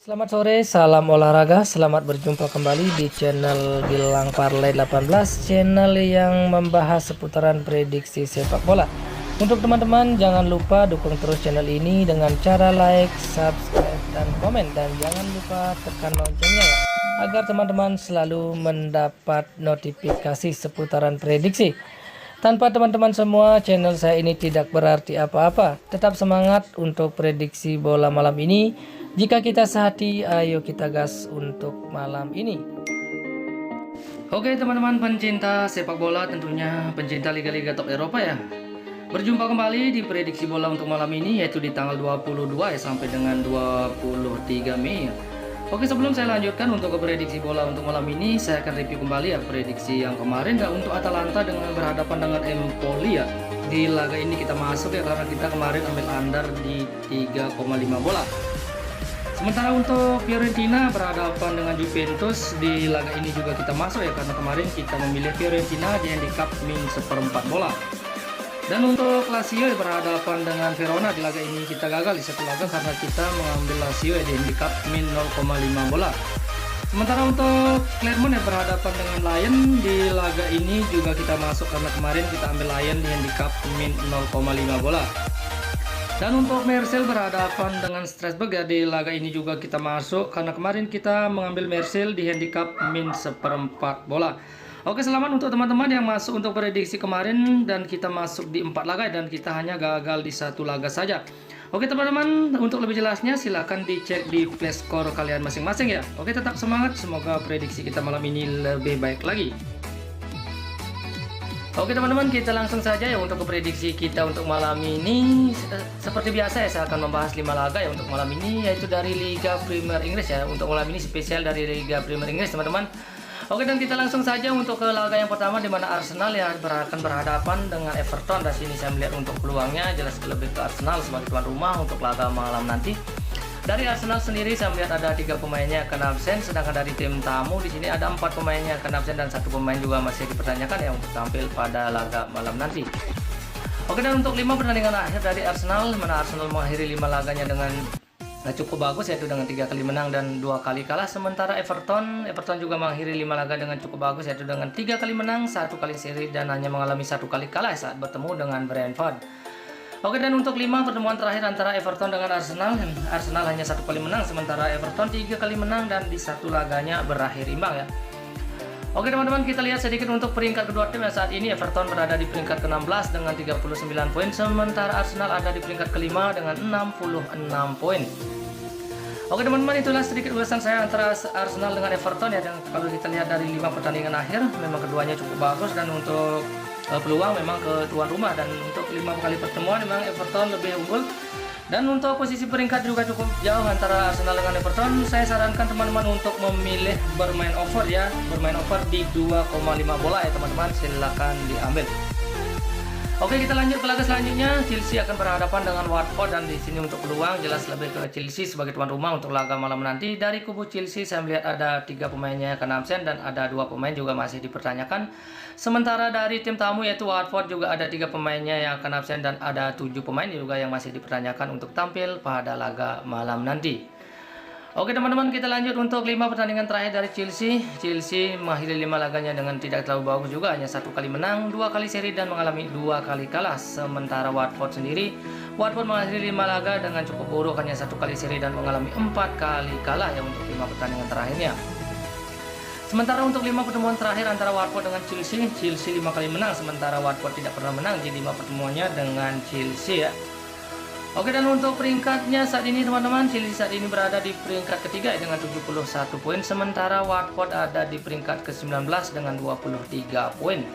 Selamat sore, salam olahraga. Selamat berjumpa kembali di channel Gilang Parlay 18, channel yang membahas seputaran prediksi sepak bola. Untuk teman-teman jangan lupa dukung terus channel ini dengan cara like, subscribe, dan komen, dan jangan lupa tekan loncengnya ya, agar teman-teman selalu mendapat notifikasi seputaran prediksi. Tanpa teman-teman semua, channel saya ini tidak berarti apa-apa. Tetap semangat untuk prediksi bola malam ini. Jika kita sehati, ayo kita gas untuk malam ini. Oke teman-teman pencinta sepak bola, tentunya pencinta liga-liga top Eropa ya. Berjumpa kembali di prediksi bola untuk malam ini, yaitu di tanggal 22 ya sampai dengan 23 Mei ya. Oke, sebelum saya lanjutkan untuk ke prediksi bola untuk malam ini, saya akan review kembali ya prediksi yang kemarin ya untuk Atalanta dengan berhadapan dengan Empoli ya. Di laga ini kita masuk ya karena kita kemarin ambil under di 3,5 bola. Sementara untuk Fiorentina berhadapan dengan Juventus, di laga ini juga kita masuk ya karena kemarin kita memilih Fiorentina di handicap min 1/4 bola. Dan untuk Lazio berhadapan dengan Verona, di laga ini kita gagal di satu laga karena kita mengambil Lazio di handicap min 0,5 bola. Sementara untuk Clermont berhadapan dengan Lyon, di laga ini juga kita masuk karena kemarin kita ambil Lyon di handicap min 0,5 bola. Dan untuk Marseille berhadapan dengan Strasbourg ya, di laga ini juga kita masuk karena kemarin kita mengambil Marseille di handicap min 1/4 bola. Oke, selamat untuk teman-teman yang masuk untuk prediksi kemarin dan kita masuk di 4 laga dan kita hanya gagal di 1 laga saja. Oke teman-teman, untuk lebih jelasnya silahkan dicek di flash score kalian masing-masing ya. Oke, tetap semangat, semoga prediksi kita malam ini lebih baik lagi. Oke teman-teman, kita langsung saja ya untuk ke prediksi kita untuk malam ini. Seperti biasa ya, saya akan membahas 5 laga ya untuk malam ini, yaitu dari Liga Premier Inggris ya. Untuk malam ini spesial dari Liga Premier Inggris teman-teman. Oke, dan kita langsung saja untuk ke laga yang pertama, di mana Arsenal ya akan berhadapan dengan Everton. Dari sini saya melihat untuk peluangnya jelas lebih ke Arsenal sebagai tuan rumah untuk laga malam nanti. Dari Arsenal sendiri saya melihat ada 3 pemainnya akan absen, sedangkan dari tim tamu di sini ada 4 pemainnya akan absen dan 1 pemain juga masih dipertanyakan ya untuk tampil pada laga malam nanti. Oke, dan untuk 5 pertandingan akhir dari Arsenal, mana Arsenal mengakhiri 5 laganya dengan cukup bagus, yaitu dengan 3 kali menang dan 2 kali kalah. Sementara Everton juga mengakhiri 5 laga dengan cukup bagus, yaitu dengan 3 kali menang, 1 kali seri dan hanya mengalami 1 kali kalah saat bertemu dengan Brentford. Oke, dan untuk 5 pertemuan terakhir antara Everton dengan Arsenal hanya 1 kali menang, sementara Everton 3 kali menang dan di 1 laganya berakhir imbang ya. Oke teman-teman, kita lihat sedikit untuk peringkat kedua tim. Saat ini Everton berada di peringkat ke-16 dengan 39 poin, sementara Arsenal ada di peringkat kelima dengan 66 poin. Oke teman-teman, itulah sedikit ulasan saya antara Arsenal dengan Everton ya. Dan kalau kita lihat dari 5 pertandingan akhir, memang keduanya cukup bagus, dan untuk peluang memang ke tuan rumah, dan untuk 5 kali pertemuan memang Everton lebih unggul. Dan untuk posisi peringkat juga cukup jauh antara Arsenal dengan Everton. Saya sarankan teman-teman untuk memilih bermain over ya, bermain over di 2,5 bola ya teman-teman, silahkan diambil. Oke, kita lanjut ke laga selanjutnya. Chelsea akan berhadapan dengan Watford, dan di sini untuk peluang jelas lebih ke Chelsea sebagai tuan rumah untuk laga malam nanti. Dari kubu Chelsea saya melihat ada 3 pemainnya akan absen dan ada 2 pemain juga masih dipertanyakan. Sementara dari tim tamu yaitu Watford juga ada 3 pemainnya yang akan absen dan ada 7 pemain juga yang masih dipertanyakan untuk tampil pada laga malam nanti. Oke teman-teman, kita lanjut untuk 5 pertandingan terakhir dari Chelsea. Chelsea mengakhiri 5 laganya dengan tidak terlalu bagus juga, hanya 1 kali menang, 2 kali seri dan mengalami 2 kali kalah. Sementara Watford mengakhiri 5 laga dengan cukup buruk, hanya 1 kali seri dan mengalami 4 kali kalah ya untuk 5 pertandingan terakhirnya. Sementara untuk 5 pertemuan terakhir antara Watford dengan Chelsea 5 kali menang, sementara Watford tidak pernah menang di 5 pertemuannya dengan Chelsea ya. Oke, dan untuk peringkatnya saat ini teman-teman, Chelsea saat ini berada di peringkat ketiga dengan 71 poin, sementara Watford ada di peringkat ke-19 dengan 23 poin.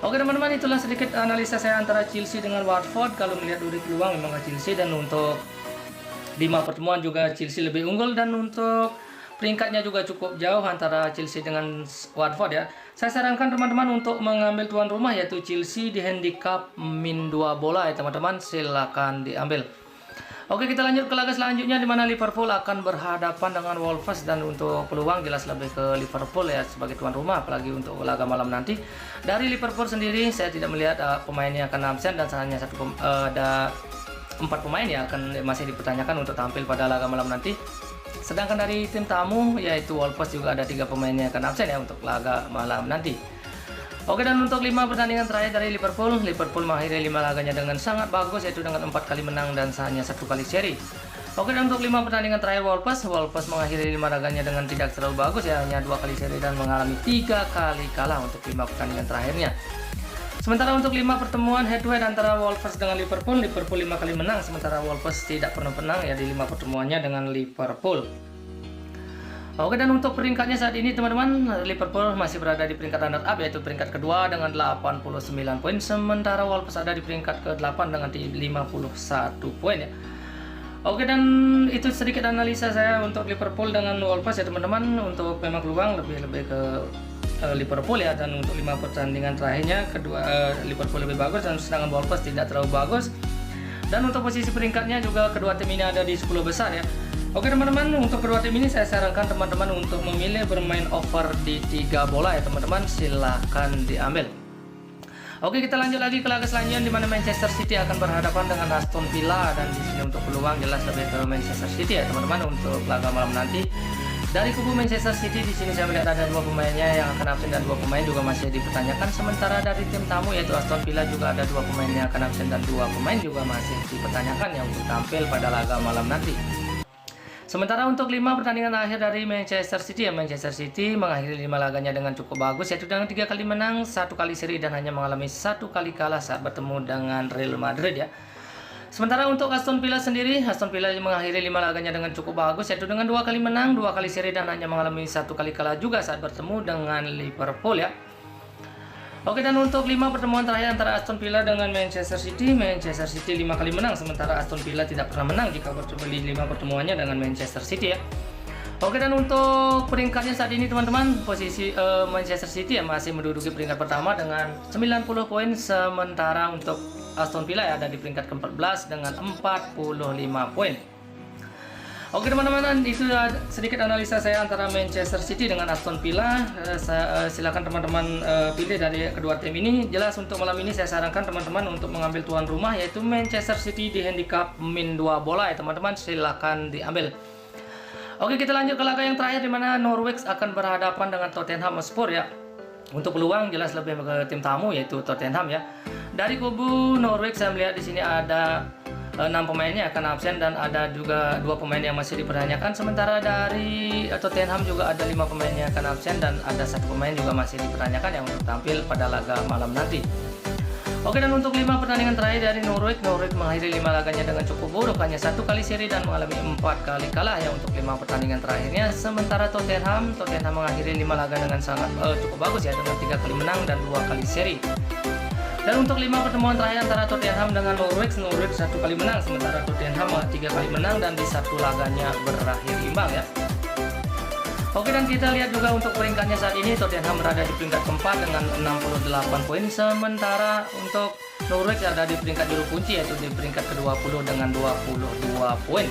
Oke teman-teman, itulah sedikit analisa saya antara Chelsea dengan Watford. Kalau melihat dari peluang memang Chelsea, dan untuk 5 pertemuan juga Chelsea lebih unggul, dan untuk peringkatnya juga cukup jauh antara Chelsea dengan Watford ya. Saya sarankan teman-teman untuk mengambil tuan rumah yaitu Chelsea di handicap min 2 bola ya teman-teman, silakan diambil. Oke, kita lanjut ke laga selanjutnya, di mana Liverpool akan berhadapan dengan Wolves, dan untuk peluang jelas lebih ke Liverpool ya sebagai tuan rumah, apalagi untuk laga malam nanti. Dari Liverpool sendiri saya tidak melihat pemainnya akan absen, dan hanya ada 4 pemain ya akan masih dipertanyakan untuk tampil pada laga malam nanti. Sedangkan dari tim tamu yaitu Wolves juga ada 3 pemainnya akan absen ya untuk laga malam nanti. Oke, dan untuk 5 pertandingan terakhir dari Liverpool mengakhiri 5 laganya dengan sangat bagus, yaitu dengan 4 kali menang dan hanya 1 kali seri. Oke, dan untuk 5 pertandingan terakhir Wolves mengakhiri 5 laganya dengan tidak terlalu bagus ya, hanya 2 kali seri dan mengalami 3 kali kalah untuk 5 pertandingan terakhirnya. Sementara untuk 5 pertemuan head to head antara Wolves dengan Liverpool 5 kali menang, sementara Wolves tidak pernah menang ya di 5 pertemuannya dengan Liverpool. Oke, dan untuk peringkatnya saat ini teman-teman, Liverpool masih berada di peringkat runner up yaitu peringkat kedua dengan 89 poin, sementara Wolves ada di peringkat ke-8 dengan 51 poin ya. Oke, dan itu sedikit analisa saya untuk Liverpool dengan Wolves ya teman-teman. Untuk memang peluang lebih ke Liverpool ya, dan untuk 5 pertandingan terakhirnya Liverpool lebih bagus dan sedangkan Wolves tidak terlalu bagus. Dan untuk posisi peringkatnya juga kedua tim ini ada di 10 besar ya. Oke teman-teman, untuk kedua tim ini saya sarankan teman-teman untuk memilih bermain over di 3 bola ya teman-teman, silahkan diambil. Oke, kita lanjut lagi ke laga selanjutnya di mana Manchester City akan berhadapan dengan Aston Villa, dan di sini untuk peluang jelas lebih ke Manchester City ya teman-teman untuk laga malam nanti. Dari kubu Manchester City di sini saya melihat ada 2 pemainnya yang akan absen dan 2 pemain juga masih dipertanyakan. Sementara dari tim tamu yaitu Aston Villa juga ada 2 pemain yang akan absen dan 2 pemain juga masih dipertanyakan ya untuk tampil pada laga malam nanti. Sementara untuk 5 pertandingan akhir dari Manchester City mengakhiri 5 laganya dengan cukup bagus, yaitu dengan 3 kali menang, 1 kali seri dan hanya mengalami 1 kali kalah saat bertemu dengan Real Madrid ya. Sementara untuk Aston Villa sendiri, mengakhiri 5 laganya dengan cukup bagus, yaitu dengan 2 kali menang, 2 kali seri dan hanya mengalami 1 kali kalah juga saat bertemu dengan Liverpool ya. Oke, dan untuk 5 pertemuan terakhir antara Aston Villa dengan Manchester City 5 kali menang, sementara Aston Villa tidak pernah menang jika bertemu di 5 pertemuannya dengan Manchester City ya. Oke, dan untuk peringkatnya saat ini teman-teman, posisi Manchester City ya masih menduduki peringkat pertama dengan 90 poin, sementara untuk Aston Villa ya ada di peringkat ke-14 dengan 45 poin. Oke teman-teman, itu sedikit analisa saya antara Manchester City dengan Aston Villa. Silakan teman-teman pilih dari kedua tim ini. Jelas untuk malam ini saya sarankan teman-teman untuk mengambil tuan rumah yaitu Manchester City di handicap min 2 bola ya teman-teman, silakan diambil. Oke, kita lanjut ke laga yang terakhir di mana Norwich akan berhadapan dengan Tottenham Hotspur ya. Untuk peluang jelas lebih ke tim tamu yaitu Tottenham ya. Dari kubu Norwich saya melihat di sini ada 6 pemainnya akan absen dan ada juga 2 pemain yang masih dipertanyakan. Sementara dari Tottenham juga ada 5 pemain yang akan absen dan ada 1 pemain juga masih dipertanyakan yang untuk tampil pada laga malam nanti. Oke, dan untuk 5 pertandingan terakhir dari Norwich mengakhiri 5 laganya dengan cukup buruk, hanya 1 kali seri dan mengalami 4 kali kalah ya untuk 5 pertandingan terakhirnya. Sementara Tottenham mengakhiri 5 laga dengan sangat cukup bagus ya, dengan 3 kali menang dan 2 kali seri. Dan untuk 5 pertemuan terakhir antara Tottenham dengan Norwich 1 kali menang, sementara Tottenham 3 kali menang dan di 1 laganya berakhir imbang ya. Oke, dan kita lihat juga untuk peringkatnya saat ini Tottenham berada di peringkat keempat dengan 68 poin, sementara untuk Norwich ada di peringkat juru kunci yaitu di peringkat ke-20 dengan 22 poin.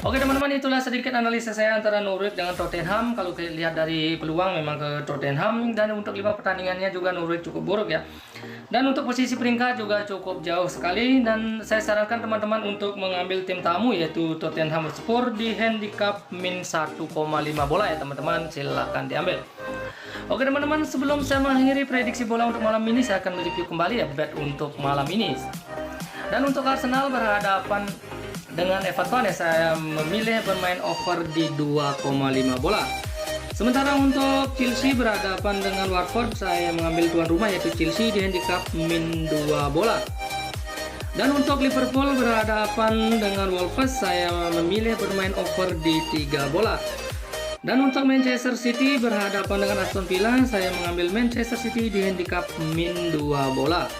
Oke teman-teman, itulah sedikit analisa saya antara Norwich dengan Tottenham. Kalau kita lihat dari peluang memang ke Tottenham, dan untuk 5 pertandingannya juga Norwich cukup buruk ya. Dan untuk posisi peringkat juga cukup jauh sekali, dan saya sarankan teman-teman untuk mengambil tim tamu yaitu Tottenham Hotspur di handicap min 1,5 bola ya teman-teman, silahkan diambil. Oke teman-teman, sebelum saya mengakhiri prediksi bola untuk malam ini, saya akan mereview kembali ya bet untuk malam ini. Dan untuk Arsenal berhadapan dengan Everton ya, saya memilih bermain over di 2,5 bola. Sementara untuk Chelsea berhadapan dengan Watford, saya mengambil tuan rumah yaitu Chelsea di handicap min 2 bola. Dan untuk Liverpool berhadapan dengan Wolves, saya memilih bermain over di 3 bola. Dan untuk Manchester City berhadapan dengan Aston Villa, saya mengambil Manchester City di handicap min 2 bola.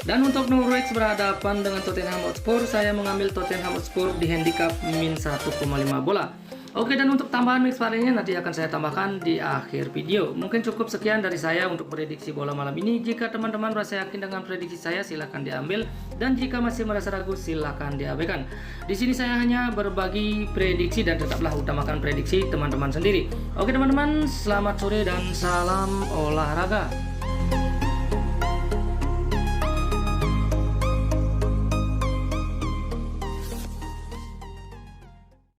Dan untuk Norwich berhadapan dengan Tottenham Hotspur, saya mengambil Tottenham Hotspur di handicap min 1,5 bola. Oke, dan untuk tambahan mix variannya nanti akan saya tambahkan di akhir video. Mungkin cukup sekian dari saya untuk prediksi bola malam ini. Jika teman-teman merasa yakin dengan prediksi saya, silahkan diambil. Dan jika masih merasa ragu, silahkan diabaikan. Di sini saya hanya berbagi prediksi dan tetaplah utamakan prediksi teman-teman sendiri. Oke teman-teman, selamat sore dan salam olahraga.